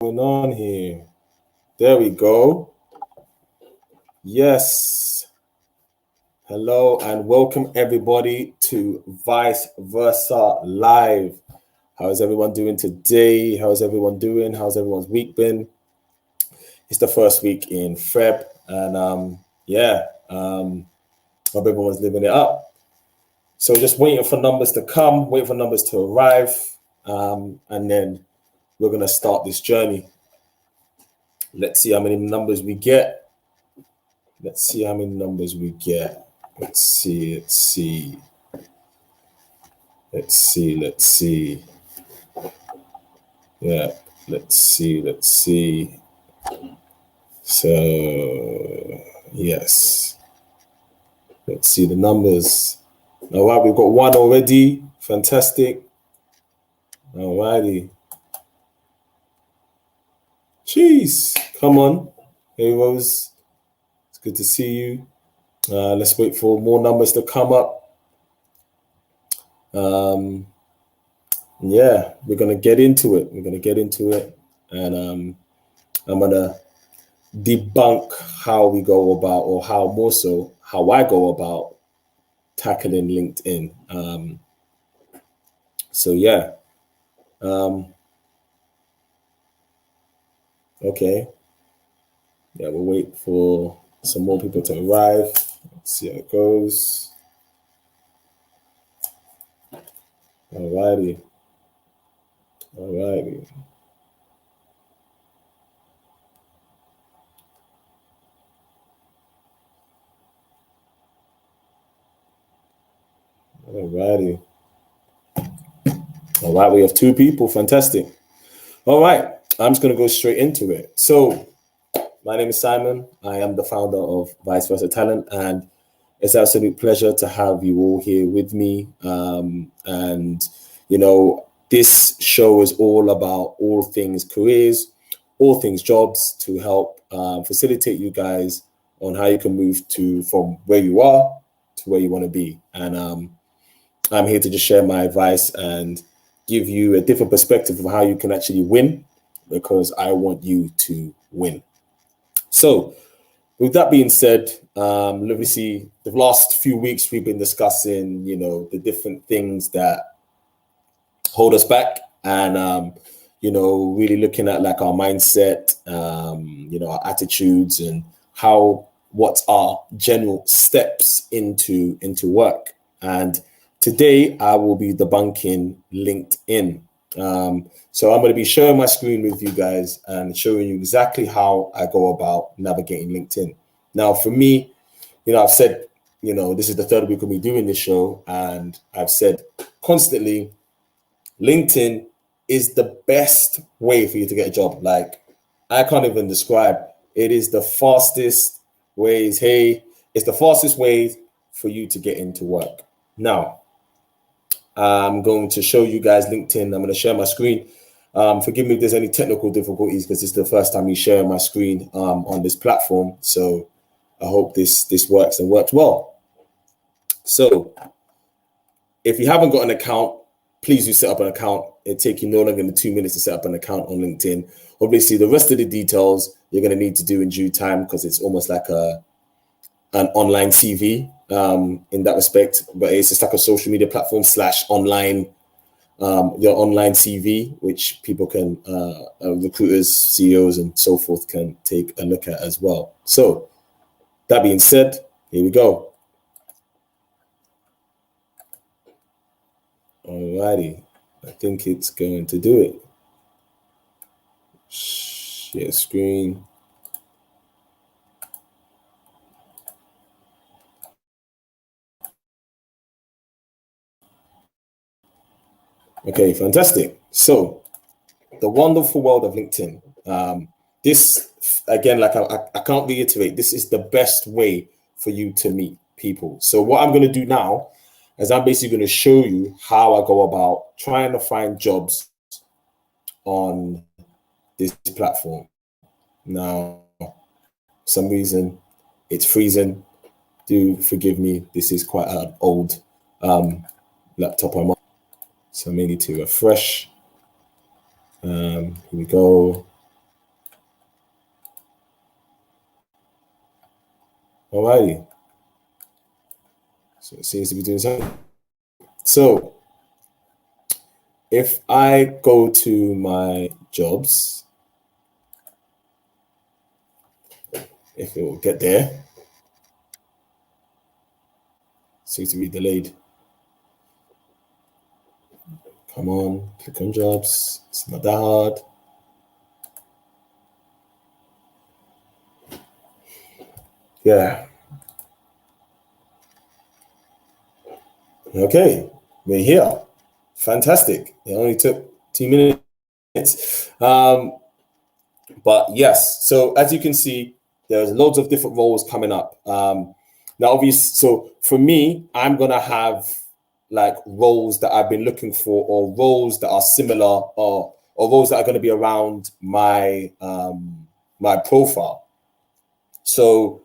Going on here? There we go. Yes. Hello and welcome everybody to Vice Versa Live. How is everyone doing today? How's everyone doing? How's everyone's week been? It's the first week in Feb, and hope everyone's living it up. So just waiting for numbers to come, waiting for numbers to arrive, and then we're gonna start this journey. Let's see how many numbers we get. Let's see. Yeah, let's see. So, yes. Let's see the numbers. All right, we've got one already. Fantastic. All righty. Jeez, come on. Hey, Rose. It's good to see you. Let's wait for more numbers to come up. Yeah, we're going to get into it. And I'm going to debunk how we go about, or how I go about tackling LinkedIn. Okay. Yeah, we'll wait for some more people to arrive. Let's see how it goes. Alrighty. All right, we have two people. Fantastic. All right, I'm just going to go straight into it. So, my name is Simon. I am the founder of Vice Versa Talent, and it's an absolute pleasure to have you all here with me. And, you know, this show is all about all things careers, all things jobs, to help facilitate you guys on how you can move from where you are to where you want to be. And I'm here to just share my advice and give you a different perspective of how you can actually win, because I want you to win. So, with that being said, let me see. The last few weeks we've been discussing, the different things that hold us back, and really looking at like our mindset, our attitudes, and what's our general steps into work. And today I will be debunking LinkedIn. So I'm going to be sharing my screen with you guys and showing you exactly how I go about navigating LinkedIn. Now, for me, I've said, this is the third week of me doing this show, and I've said constantly, LinkedIn is the best way for you to get a job. Like, I can't even describe. It is the fastest ways. Hey, it's the fastest way for you to get into work. Now, I'm going to show you guys LinkedIn. I'm going to share my screen. Forgive me if there's any technical difficulties, because it's the first time me sharing my screen on this platform. So I hope this works and works well. So if you haven't got an account, please do set up an account. It'll take you no longer than 2 minutes to set up an account on LinkedIn. Obviously, the rest of the details you're going to need to do in due time, because it's almost like an online CV in that respect. But it's just like a social media platform / online, your online CV, which people can, recruiters, CEOs, and so forth can take a look at as well. So that being said, here we go. Alrighty, I think it's going to do it. Share screen. Okay, fantastic. So, the wonderful world of LinkedIn. This, again, like I can't reiterate, this is the best way for you to meet people. So what I'm going to do now is I'm basically going to show you how I go about trying to find jobs on this platform. Now, for some reason, it's freezing. Do forgive me. This is quite an old laptop I'm on, so I may need to refresh. Here we go. Alrighty. So it seems to be doing something. So if I go to my jobs, if it will get there, seems to be delayed. Come on, click on jobs. It's not that hard. Yeah. Okay, we're here. Fantastic. It only took 2 minutes. But yes, so as you can see, there's loads of different roles coming up. Now, obviously, so for me, I'm gonna have like roles that I've been looking for, or roles that are similar, or roles that are going to be around my my profile. So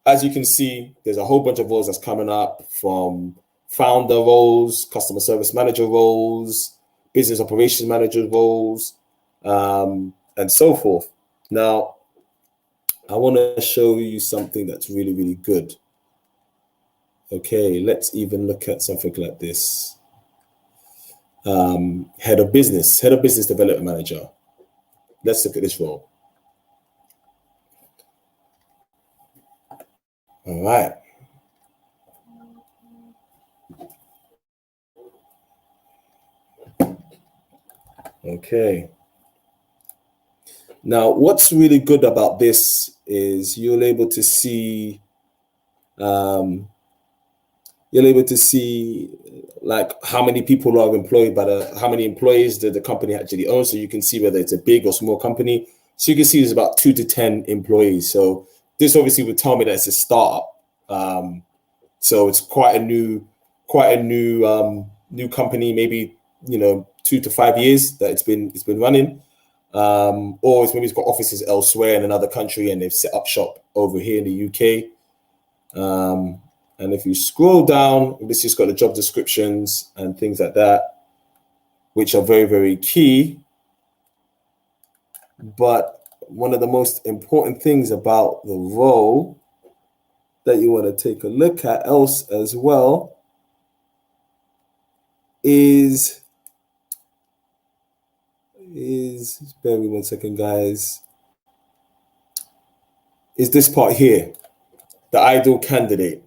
as you can see, there's a whole bunch of roles that's coming up, from founder roles, customer service manager roles, business operations manager roles, and so forth. Now, I want to show you something that's really, really good. Okay, let's even look at something like this. Head of business development manager. Let's look at this role. All right. Okay. Now, what's really good about this is you're able to see like how many people are employed by how many employees that the company actually owns. So you can see whether it's a big or small company. So you can see there's about 2 to 10 employees. So this obviously would tell me that it's a startup. So it's quite a new new company, maybe 2 to 5 years that it's been running. Or it's got offices elsewhere in another country and they've set up shop over here in the UK. And if you scroll down, this has got the job descriptions and things like that, which are very, very key. But one of the most important things about the role that you want to take a look at else as well is bear with me 1 second, guys, is this part here, the ideal candidate.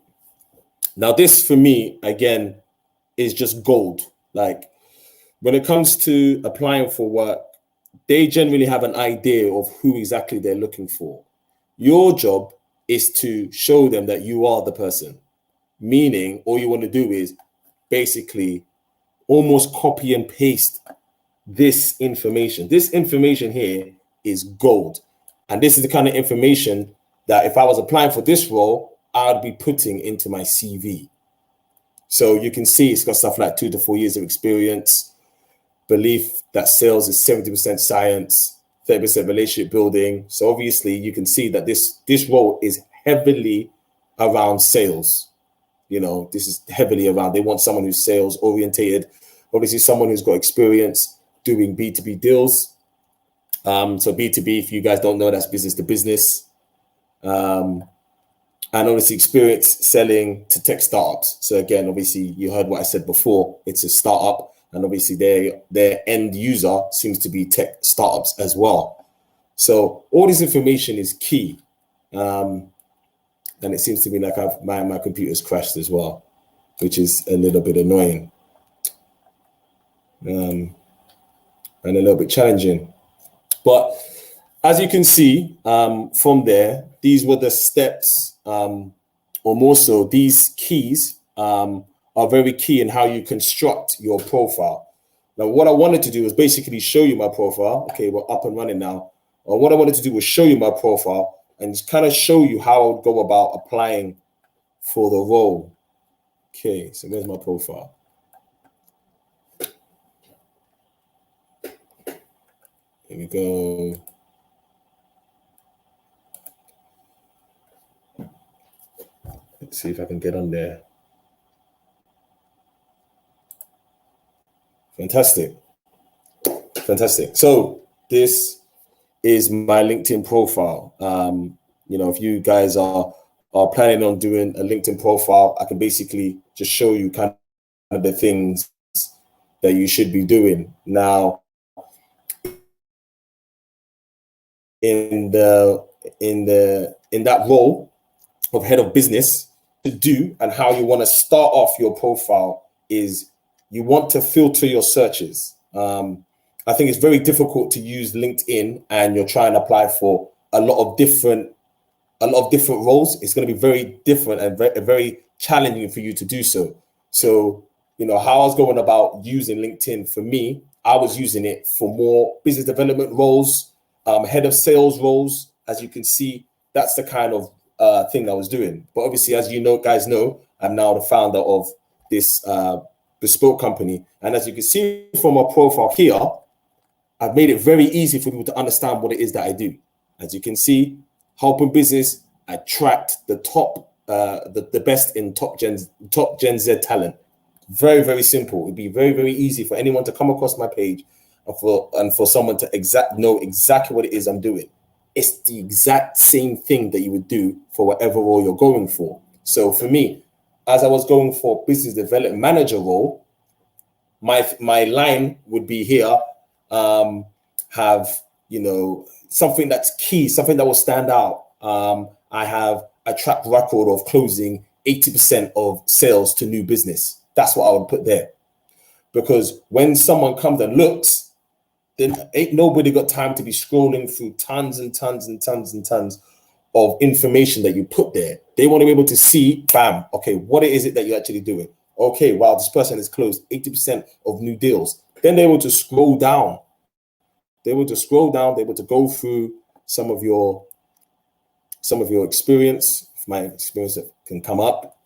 Now, this for me, again, is just gold. Like, when it comes to applying for work, they generally have an idea of who exactly they're looking for. Your job is to show them that you are the person, meaning all you want to do is basically almost copy and paste this information. This information here is gold. And this is the kind of information that if I was applying for this role, I would be putting into my CV. So you can see it's got stuff like 2 to 4 years of experience, belief that sales is 70% science, 30% relationship building. So obviously you can see that this role is heavily around sales. This is heavily around, they want someone who's sales orientated, obviously someone who's got experience doing B2B deals. So B2B, if you guys don't know, that's business to business. And obviously experience selling to tech startups. So again, obviously you heard what I said before, it's a startup, and obviously their end user seems to be tech startups as well. So all this information is key. And it seems to me like my computer's crashed as well, which is a little bit annoying. And a little bit challenging. But as you can see from there, these were the steps, or more so, these keys are very key in how you construct your profile. Now, what I wanted to do was basically show you my profile. Okay, we're up and running now. What I wanted to do was show you my profile and just kind of show you how I would go about applying for the role. Okay, so where's my profile? Here we go. Let's see if I can get on there. Fantastic. So this is my LinkedIn profile. If you guys are are planning on doing a LinkedIn profile, I can basically just show you kind of the things that you should be doing. Now, in that role of head of business, to do and how you want to start off your profile is you want to filter your searches. I think it's very difficult to use LinkedIn and you're trying to apply for a lot of different roles. It's going to be very different and very challenging for you to do so. So, how I was going about using LinkedIn, for me, I was using it for more business development roles, head of sales roles. As you can see, that's the kind of thing I was doing. But obviously, as guys know, I'm now the founder of this bespoke company. And as you can see from my profile here, I've made it very easy for people to understand what it is that I do. As you can see, helping business attract the top, the best in top Gen Z talent. Very, very simple. It'd be very, very easy for anyone to come across my page and for someone to know exactly what it is I'm doing. It's the exact same thing that you would do for whatever role you're going for. So for me, as I was going for business development manager role, my line would be here, have something that's key, something that will stand out. I have a track record of closing 80% of sales to new business. That's what I would put there. Because when someone comes and looks, then ain't nobody got time to be scrolling through tons and tons and tons and tons of information that you put there. They want to be able to see, bam, okay, what is it that you're actually doing? Okay, wow, this person has closed 80% of new deals. Then they're able to scroll down. They're able to go through some of your experience. If my experience can come up.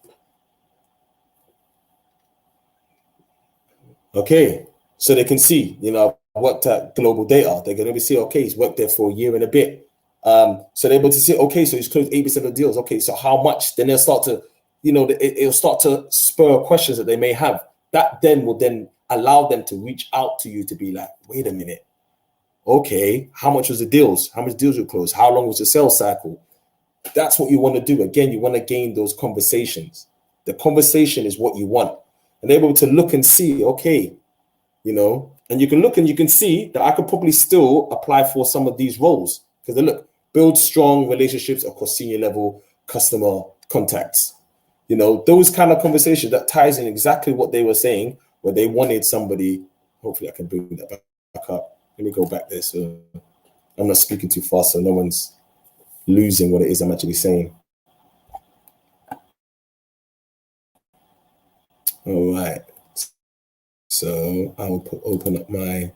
Okay, so they can see, I worked at Global Data. They're going to see, okay, he's worked there for a year and a bit. So they're able to see, okay, so he's closed 80% of deals. Okay, so how much? Then they'll start to, it'll start to spur questions that they may have. That then will then allow them to reach out to you to be like, wait a minute. Okay, how much was the deals? How much deals you closed? How long was the sales cycle? That's what you want to do. Again, you want to gain those conversations. The conversation is what you want. And they're able to look and see, okay, and you can look and you can see that I could probably still apply for some of these roles because they look, build strong relationships across senior level customer contacts. Those kind of conversations that ties in exactly what they were saying, where they wanted somebody. Hopefully I can bring that back up. Let me go back there so I'm not speaking too fast so no one's losing what it is I'm actually saying. All right. So I will open up my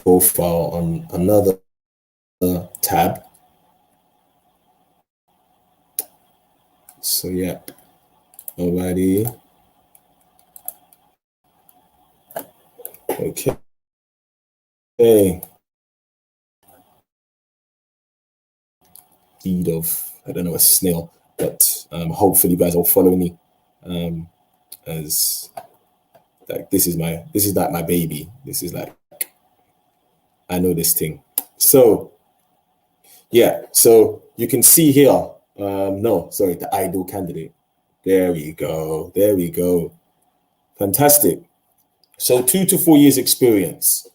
profile on another tab. So yeah, alrighty. Okay. Feed of, I don't know, a snail, but hopefully you guys are following me, as like this is like my baby. This is like, I know this thing. So yeah, so you can see here, the ideal candidate. There we go. Fantastic. So 2 to 4 years experience.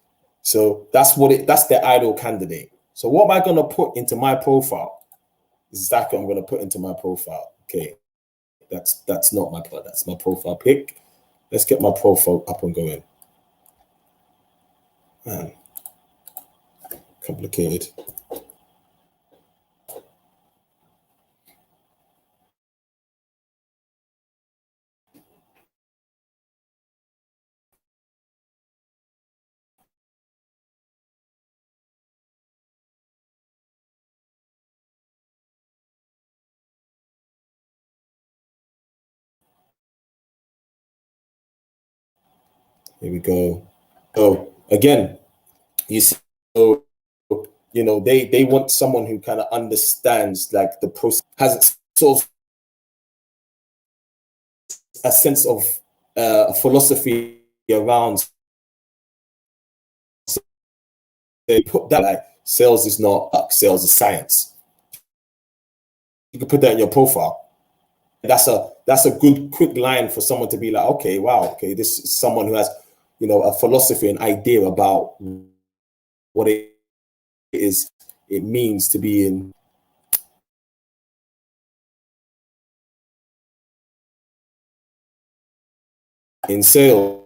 So that's the ideal candidate. So what am I going to put into my profile? Exactly what I'm going to put into my profile. Okay. That's not my part. That's my profile pic. Let's get my profile up and going. Man, complicated. Here we go. So again, you see, they want someone who kind of understands like the process, has sort of a sense of philosophy around. They put that like Sales is not luck. Sales is science. You can put that in your profile. That's a good quick line for someone to be like, okay, wow, okay, this is someone who has, a philosophy and idea about what it means to be in sales.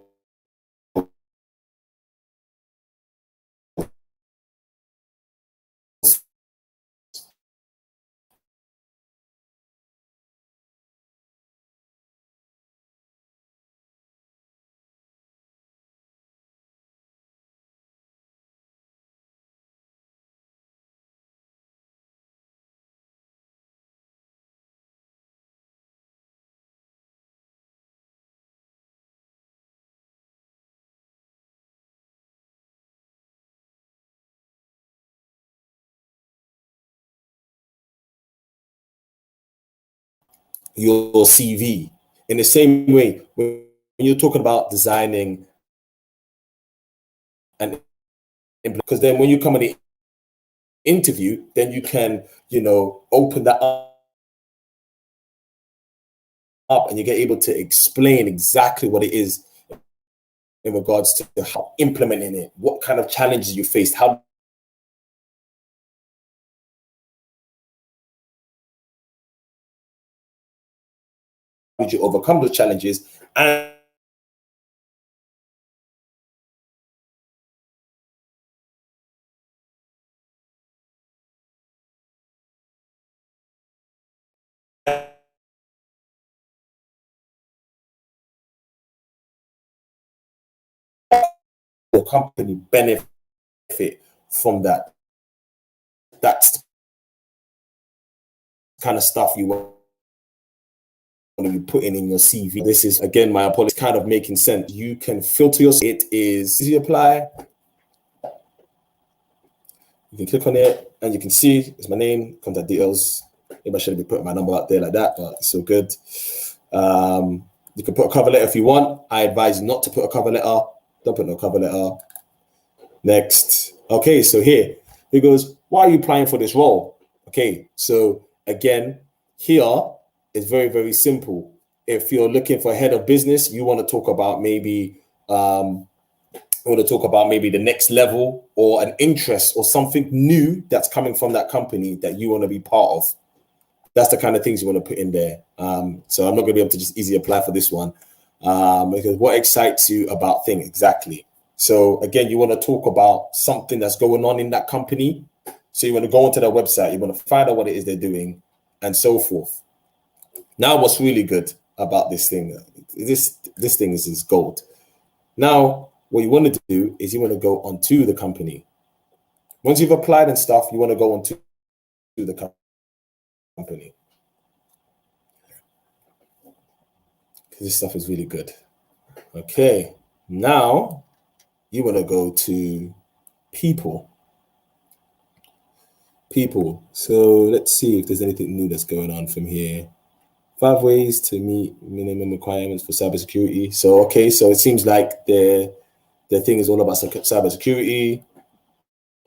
Your CV in the same way when you're talking about designing and because then when you come in the interview, then you can open that up and you get able to explain exactly what it is in regards to how implementing it, what kind of challenges you faced, how did you overcome those challenges, and the company benefit from that. That's the kind of stuff you want to be putting in your CV. This is, again, my apologies, kind of making sense. You can filter your, it is easy apply. You can click on it and you can see it's my name, contact details. Maybe I shouldn't be putting my number out there like that, but it's so good. You can put a cover letter if you want. I advise you not to put a cover letter. Don't put no cover letter. Next. Okay, so here it goes, why are you applying for this role? Okay, so again, here it's very, very simple. If you're looking for a head of business, you want to talk about maybe the next level or an interest or something new that's coming from that company that you want to be part of. That's the kind of things you want to put in there. So I'm not going to be able to just easily apply for this one because what excites you about things exactly. So again, you want to talk about something that's going on in that company. So you want to go onto their website, you want to find out what it is they're doing and so forth. Now, what's really good about this thing, this thing is gold. Now, what you want to do is you want to go onto the company. Once you've applied and stuff, you want to go onto the company. Because this stuff is really good. Okay, now you want to go to people. So let's see if there's anything new that's going on from here. 5 ways to meet minimum requirements for cybersecurity. So, okay, so it seems like the thing is all about cybersecurity.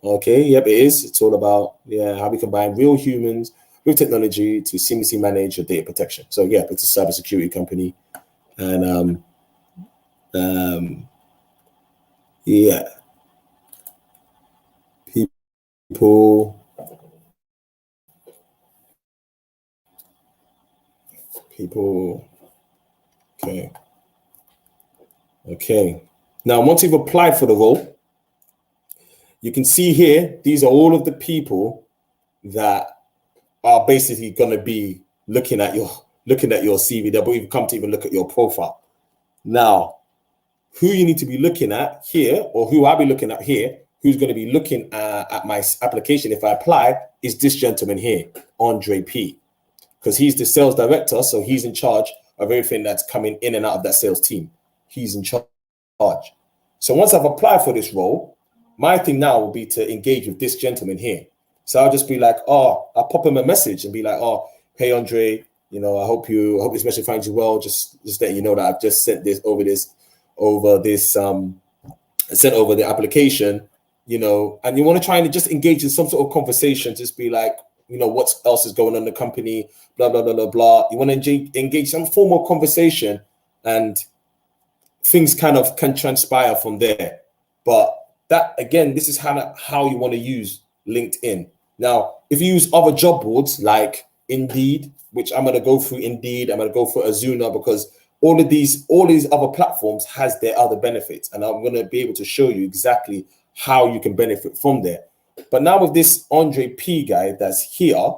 Okay, yep, it is. It's all about how we combine real humans with technology to seamlessly manage your data protection. So yeah, it's a cybersecurity company, and yeah, people. Okay. Now, once you've applied for the role, you can see here, these are all of the people that are basically going to be looking at your CV. They'll even come to even look at your profile. Now, who you need to be looking at here, or who I'll be looking at here, who's going to be looking at my application if I apply, is this gentleman here, Andre P. Because he's the sales director, so he's in charge of everything that's coming in and out of that sales team. He's in charge. So once I've applied for this role, my thing now will be to engage with this gentleman here. So I'll just be like, I'll pop him a message and be like, hey, Andre, I hope this message finds you well. Just letting you know that I've just sent over the application. you know, and you want to try and just engage in some sort of conversation, just be like, you know, what else is going on in the company, blah, blah, blah, blah, blah. You want to engage some form of conversation, and things kind of can transpire from there. But that, again, this is how you want to use LinkedIn. Now, if you use other job boards like Indeed, which I'm going to go through Indeed, I'm going to go through Azuna, because all these other platforms has their other benefits, and I'm going to be able to show you exactly how you can benefit from there. But now with this Andre P guy that's here,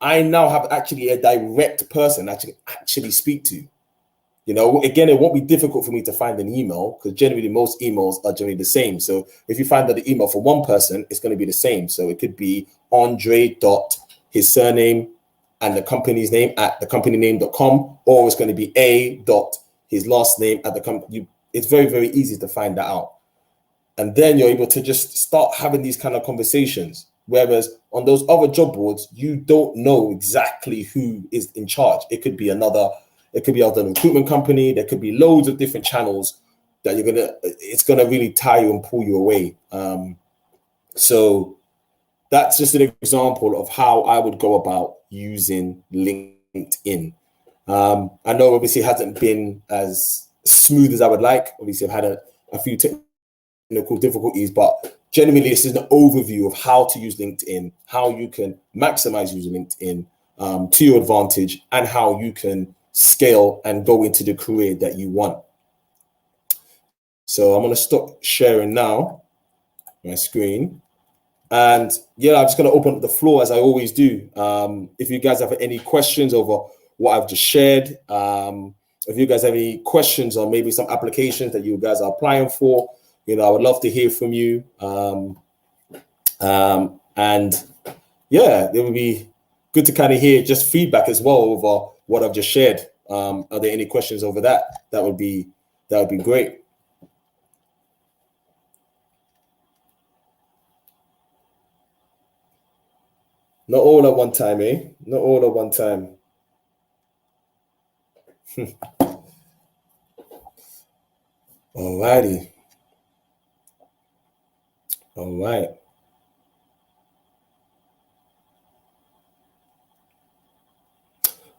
I now have actually a direct person actually speak to. You know, again, it won't be difficult for me to find an email, because generally most emails are generally the same. So if you find that the email for one person, it's going to be the same. So it could be Andre dot his surname and the company's name at thecompany.com, or it's going to be A dot his last name at the company. It's very, very easy to find that out. And then you're able to just start having these kind of conversations. Whereas on those other job boards, you don't know exactly who is in charge. It could be another recruitment company. There could be loads of different channels that it's gonna really tie you and pull you away. So that's just an example of how I would go about using LinkedIn. I know obviously it hasn't been as smooth as I would like. Obviously, I've had a few technical difficulties, but generally this is an overview of how to use LinkedIn, how you can maximize using LinkedIn to your advantage, and how you can scale and go into the career that you want. So I'm going to stop sharing now my screen. And yeah, I'm just going to open up the floor as I always do. If you guys have any questions over what I've just shared, if you guys have any questions on maybe some applications that you guys are applying for, you know, I would love to hear from you. And yeah, it would be good to kind of hear just feedback as well over what I've just shared. Are there any questions over that? That would be great. Not all at one time, eh? Not all at one time. Alrighty. All right.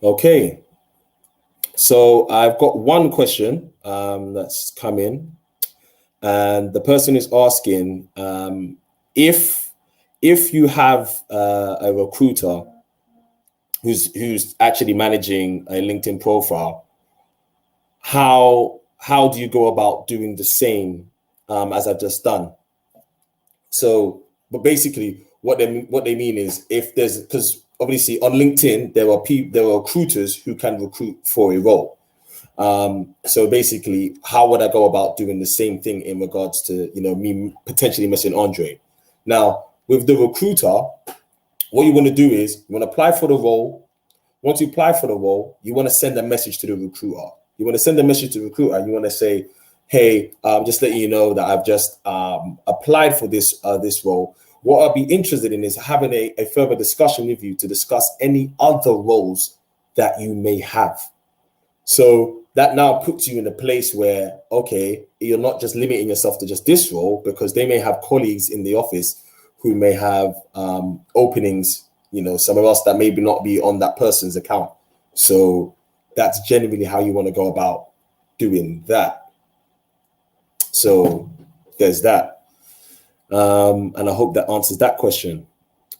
Okay. So I've got one question that's come in, and the person is asking if you have a recruiter who's actually managing a LinkedIn profile, how do you go about doing the same as I've just done? So, but basically, what they mean is, if there's, because obviously on LinkedIn there are recruiters who can recruit for a role. So basically, how would I go about doing the same thing in regards to, you know, me potentially missing Andre? Now, with the recruiter, what you want to do is you want to apply for the role. Once you apply for the role, you want to send a message to the recruiter. You want to send a message to the recruiter. You want to say, hey, just letting you know that I've just applied for this role. What I'd be interested in is having a further discussion with you to discuss any other roles that you may have. So that now puts you in a place where, okay, you're not just limiting yourself to just this role, because they may have colleagues in the office who may have openings, you know, somewhere else that maybe not be on that person's account. So that's generally how you want to go about doing that. So there's that. And I hope that answers that question.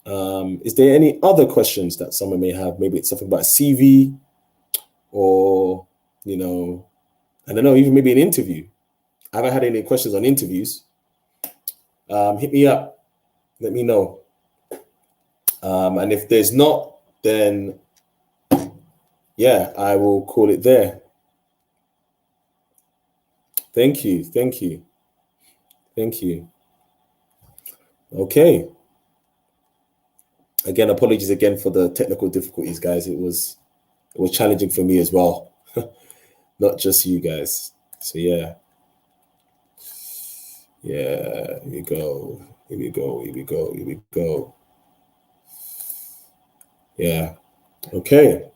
Is there any other questions that someone may have? Maybe it's something about CV, or, you know, I don't know, even maybe an interview. I haven't had any questions on interviews. Hit me up. Let me know. And if there's not, then yeah, I will call it there. Thank you. Thank you. Thank you. Okay. Again, apologies again for the technical difficulties, guys. It was challenging for me as well, not just you guys. So yeah. Yeah, here we go. Here we go. Here we go. Here we go. Yeah. Okay.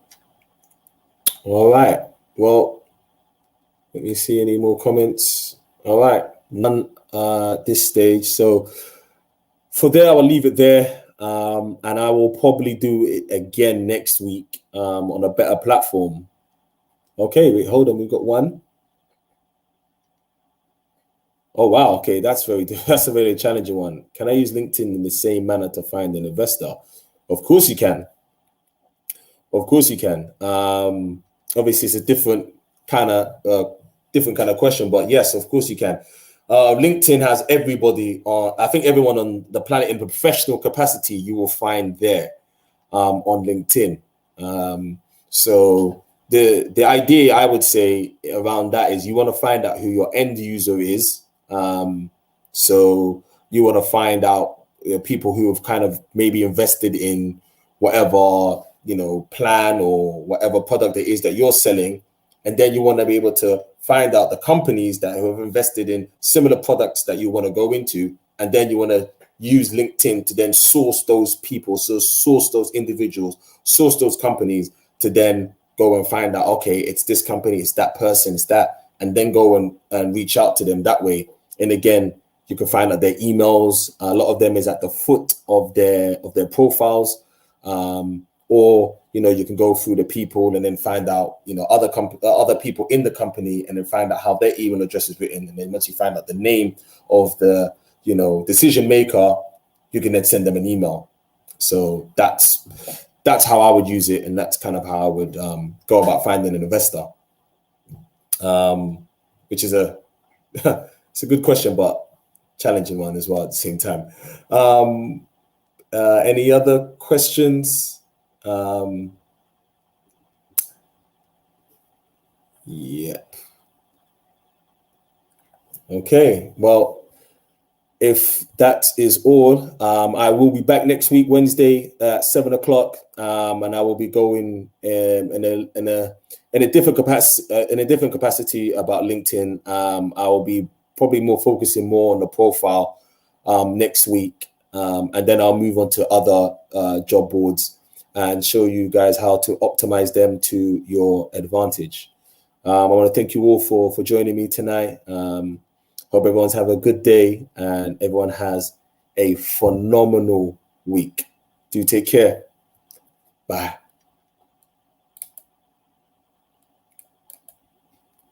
All right. Well, let me see any more comments. All right. none this stage. So for there, I will leave it there. And I will probably do it again next week on a better platform. Okay, wait, hold on. We've got one. Oh wow, okay, that's that's a very challenging one. Can I use LinkedIn in the same manner to find an investor? Of course you can. Of course you can. Obviously, it's a different kind of question, but yes, of course you can. LinkedIn has everybody on. I think everyone on the planet in professional capacity you will find there on LinkedIn. So the idea I would say around that is you want to find out who your end user is. So you want to find out people who have kind of maybe invested in whatever plan or whatever product it is that you're selling, and then you want to be able to find out the companies that have invested in similar products that you want to go into, and then you want to use LinkedIn to then source those people, so source those individuals, source those companies to then go and find out, okay, it's this company, it's that person, it's that, and then go and reach out to them that way. And again, you can find out their emails. A lot of them is at the foot of their profiles, or you can go through the people and then find out other people in the company, and then find out how their email address is written. And then once you find out the name of the decision maker, you can then send them an email. So that's how I would use it, and that's kind of how I would go about finding an investor. Which is it's a good question, but challenging one as well at the same time. Any other questions? Yep. Okay. Well, if that is all, I will be back next week, Wednesday at 7:00, and I will be going in a different capacity about LinkedIn. I will be probably focusing more on the profile next week, and then I'll move on to other job boards and show you guys how to optimize them to your advantage. I want to thank you all for joining me tonight. Hope everyone's have a good day and everyone has a phenomenal week. Do take care. Bye.